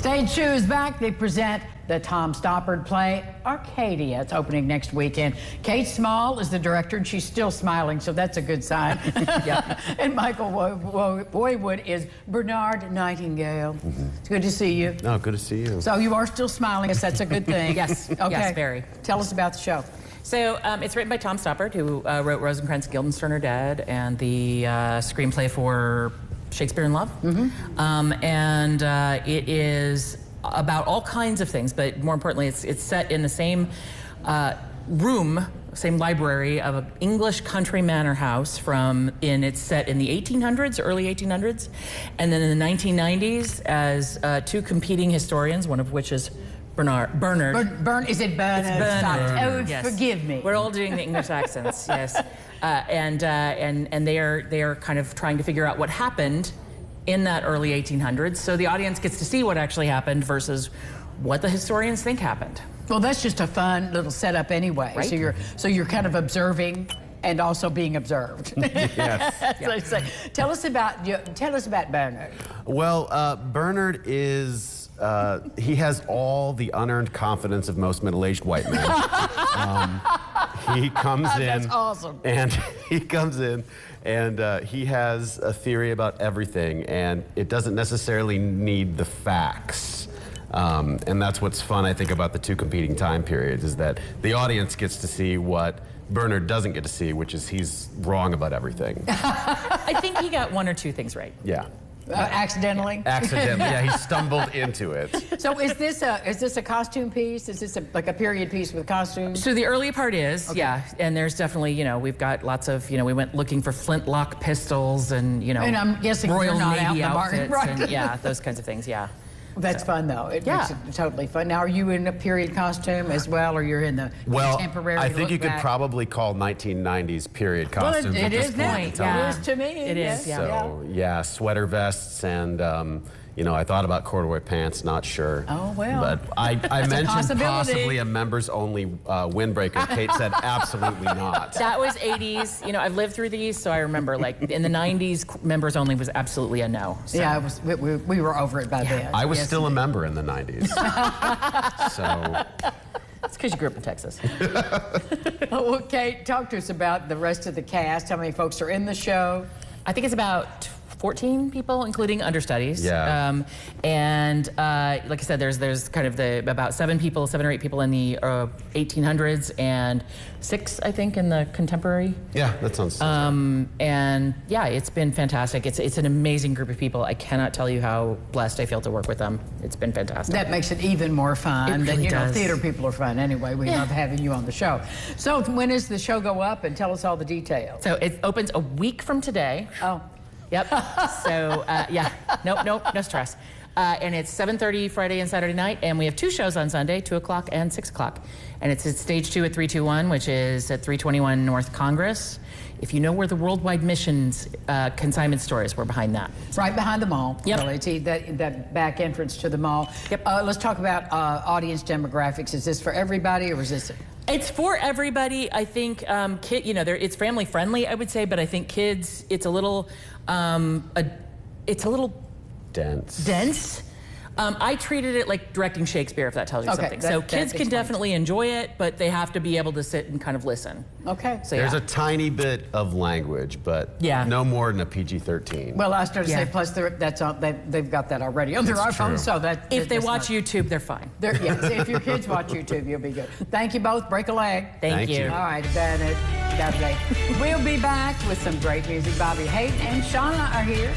Stage 2 is back. They present the Tom Stoppard play, Arcadia. It's opening next weekend. Kate Small is the director, and she's still smiling, so that's a good sign. Yeah. And Michael Boywood is Bernard Nightingale. It's good to see you. Oh, good to see you. So you are still smiling. Yes, that's a good thing. Yes, Okay. yes, very. Tell us about the show. So it's written by Tom Stoppard, who wrote Rosencrantz, Guildenstern Are Dead, and the screenplay for Shakespeare in Love. It is about all kinds of things, but more importantly, it's set in the same same library of an English country manor house it's set in the 1800s, early 1800s, and then in the 1990s as two competing historians, one of which is Bernard. Is it Bernard? It's Bernard. Oh, yes. Forgive me. We're all doing the English accents, yes. And they are kind of trying to figure out what happened in that early 1800s, so the audience gets to see what actually happened versus what the historians think happened. Well, that's just a fun little setup anyway. Right? So you're kind of observing and also being observed. Yes. So say. Tell us about Bernard. Well, Bernard is, he has all the unearned confidence of most middle-aged white men. He comes in. That's awesome. And he comes in and he has a theory about everything, and it doesn't necessarily need the facts. And that's what's fun, I think, about the two competing time periods, is that the audience gets to see what Bernard doesn't get to see, which is he's wrong about everything. I think he got one or two things right. Yeah. Accidentally? Accidentally, yeah, he stumbled into it. So is this a costume piece? Is this like a period piece with costumes? So the early part is, okay. yeah, and there's definitely, we've got lots of, we went looking for flintlock pistols and, And I'm guessing Royal you're not out in Navy the market, outfits right? and, yeah, those kinds of things, yeah. That's fun, though. It Yeah. makes it totally fun. Now, are you in a period costume as well, or you're in the contemporary I think you could back? probably call 1990s period Well, costumes it at this is point now. in It time. is to me. It is, yeah. So, yeah, sweater vests and, I thought about corduroy pants, not sure. Oh, well. But I mentioned possibility. possibly a members-only windbreaker. Kate said absolutely not. That was 80s. I've lived through these, so I remember, like, in the 90s, members only was absolutely a no. So. Yeah, we were over it by then. I was Yes, still a indeed. member in the 90s. So, It's because you grew up in Texas. Well, Kate, talk to us about the rest of the cast. How many folks are in the show? I think it's about 14 people, including understudies. Yeah. Like I said, there's kind of about 7 or 8 people in the 1800s and 6, I think, in the contemporary. yeah, that sounds And yeah, it's been fantastic. It's an amazing group of people. I cannot tell you how blessed I feel to work with them. It's been fantastic. That makes it even more fun. It really does. Theater people are fun anyway. We love having you on the show. So when does the show go up, and tell us all the details? So it opens a week from today. Oh. Yep. So yeah, no stress. And it's 7:30 Friday and Saturday night, and we have 2 shows on Sunday, 2 o'clock and 6 o'clock. And it's at Stage 2 at 321, which is at 321 North Congress. If you know where the Worldwide Missions consignment store is, we're behind that. Right behind the mall. Yep. Really, see that back entrance to the mall. Yep. Let's talk about audience demographics. Is this for everybody, or is this? It's for everybody. I think it's family friendly, I would say, but I think kids, it's a little dense. I treated it like directing Shakespeare, if that tells you something. So kids can definitely enjoy it, but they have to be able to sit and kind of listen. Okay. So There's a tiny bit of language, but no more than a PG-13. Well, I started to say, plus they've got that already on their iPhone, so that if they watch YouTube, they're fine. Yeah, see, if your kids watch YouTube, you'll be good. Thank you both. Break a leg. Thank you. All right, Bennett. We'll be back with some great music. Bobby Hayden and Shauna are here.